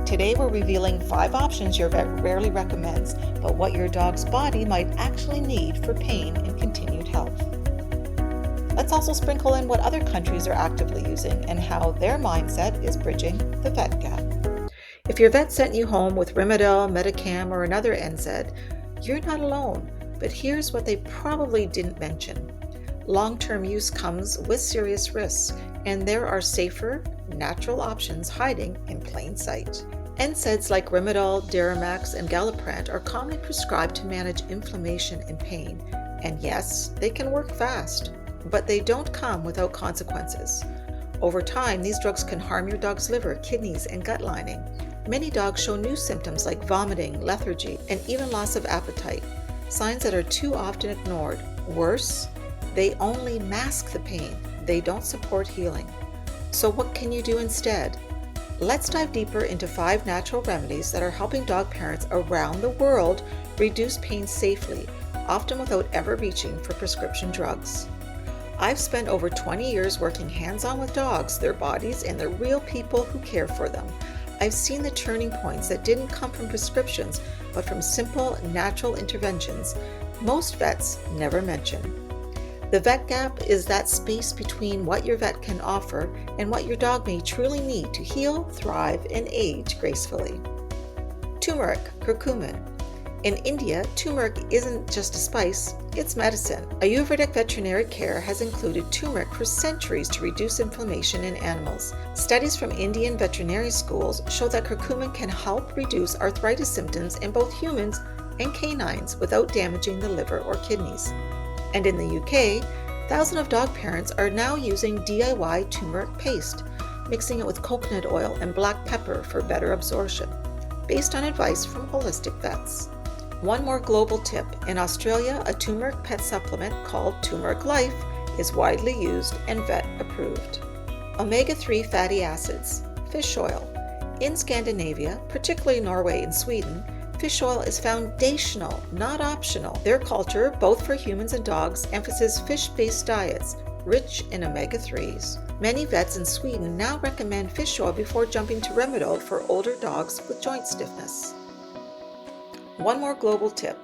Today we're revealing 5 options your vet rarely recommends, but what your dog's body might actually need for pain and continued health. Let's also sprinkle in what other countries are actively using and how their mindset is bridging the vet gap. If your vet sent you home with Rimadyl, Metacam, or another NSAID, you're not alone, but here's what they probably didn't mention. Long-term use comes with serious risks, and there are safer, natural options hiding in plain sight. NSAIDs like Rimadyl, Deramax, and Galliprant are commonly prescribed to manage inflammation and pain, and yes, they can work fast, but they don't come without consequences. Over time, these drugs can harm your dog's liver, kidneys, and gut lining. Many dogs show new symptoms like vomiting, lethargy, and even loss of appetite, signs that are too often ignored. Worse, they only mask the pain. They don't support healing. So what can you do instead? Let's dive deeper into 5 natural remedies that are helping dog parents around the world reduce pain safely, often without ever reaching for prescription drugs. I've spent over 20 years working hands-on with dogs, their bodies, and the real people who care for them. I've seen the turning points that didn't come from prescriptions, but from simple, natural interventions most vets never mention. The vet gap is that space between what your vet can offer and what your dog may truly need to heal, thrive, and age gracefully. Turmeric, curcumin. In India, turmeric isn't just a spice, it's medicine. Ayurvedic veterinary care has included turmeric for centuries to reduce inflammation in animals. Studies from Indian veterinary schools show that curcumin can help reduce arthritis symptoms in both humans and canines without damaging the liver or kidneys. And in the UK, thousands of dog parents are now using DIY turmeric paste, mixing it with coconut oil and black pepper for better absorption, based on advice from holistic vets. One more global tip. In Australia, a turmeric pet supplement called Turmeric Life is widely used and vet approved. Omega-3 fatty acids, fish oil. In Scandinavia, particularly Norway and Sweden, fish oil is foundational, not optional. Their culture, both for humans and dogs, emphasizes fish-based diets, rich in omega-3s. Many vets in Sweden now recommend fish oil before jumping to Rimadyl for older dogs with joint stiffness. One more global tip.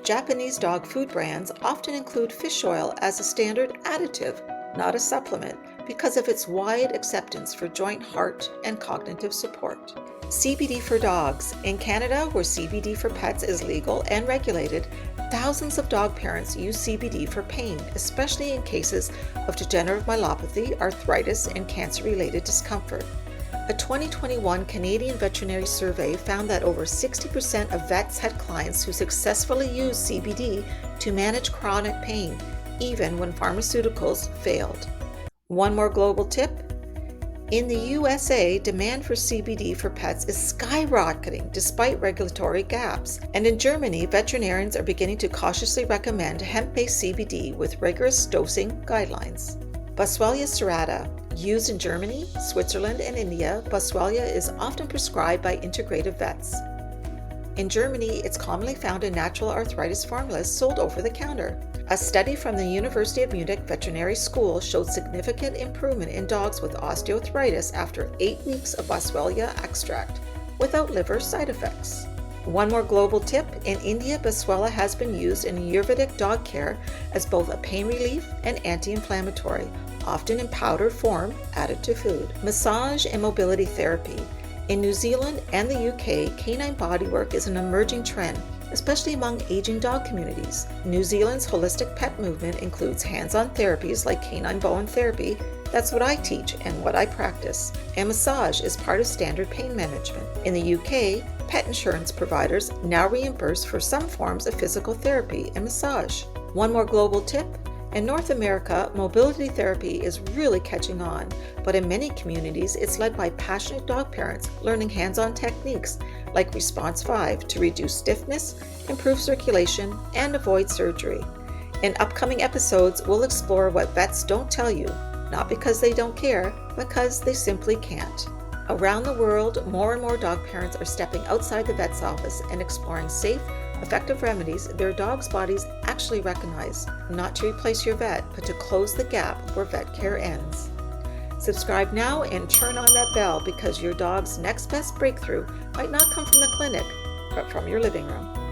Japanese dog food brands often include fish oil as a standard additive, not a supplement, because of its wide acceptance for joint, heart, and cognitive support. CBD for dogs. In Canada, where CBD for pets is legal and regulated, thousands of dog parents use CBD for pain, especially in cases of degenerative myelopathy, arthritis, and cancer-related discomfort. A 2021 Canadian veterinary survey found that over 60% of vets had clients who successfully used CBD to manage chronic pain, even when pharmaceuticals failed. One more global tip. In the USA, demand for CBD for pets is skyrocketing despite regulatory gaps. And in Germany, veterinarians are beginning to cautiously recommend hemp-based CBD with rigorous dosing guidelines. Boswellia serrata. Used in Germany, Switzerland, and India, Boswellia is often prescribed by integrative vets. In Germany, it's commonly found in natural arthritis formulas sold over the counter. A study from the University of Munich Veterinary School showed significant improvement in dogs with osteoarthritis after 8 weeks of Boswellia extract, without liver side effects. One more global tip. In India, Boswellia has been used in Ayurvedic dog care as both a pain relief and anti-inflammatory, often in powder form added to food. Massage and mobility therapy. In New Zealand and the UK, canine bodywork is an emerging trend, especially among aging dog communities. New Zealand's holistic pet movement includes hands-on therapies like canine bone therapy. That's what I teach and what I practice. And massage is part of standard pain management. In the UK, pet insurance providers now reimburse for some forms of physical therapy and massage. One more global tip. In North America, mobility therapy is really catching on, but in many communities, it's led by passionate dog parents learning hands-on techniques like Response 5 to reduce stiffness, improve circulation, and avoid surgery. In upcoming episodes, we'll explore what vets don't tell you, not because they don't care, because they simply can't. Around the world, more and more dog parents are stepping outside the vet's office and exploring safe, effective remedies their dog's bodies actually recognize, not to replace your vet, but to close the gap where vet care ends. Subscribe now and turn on that bell because your dog's next best breakthrough might not come from the clinic, but from your living room.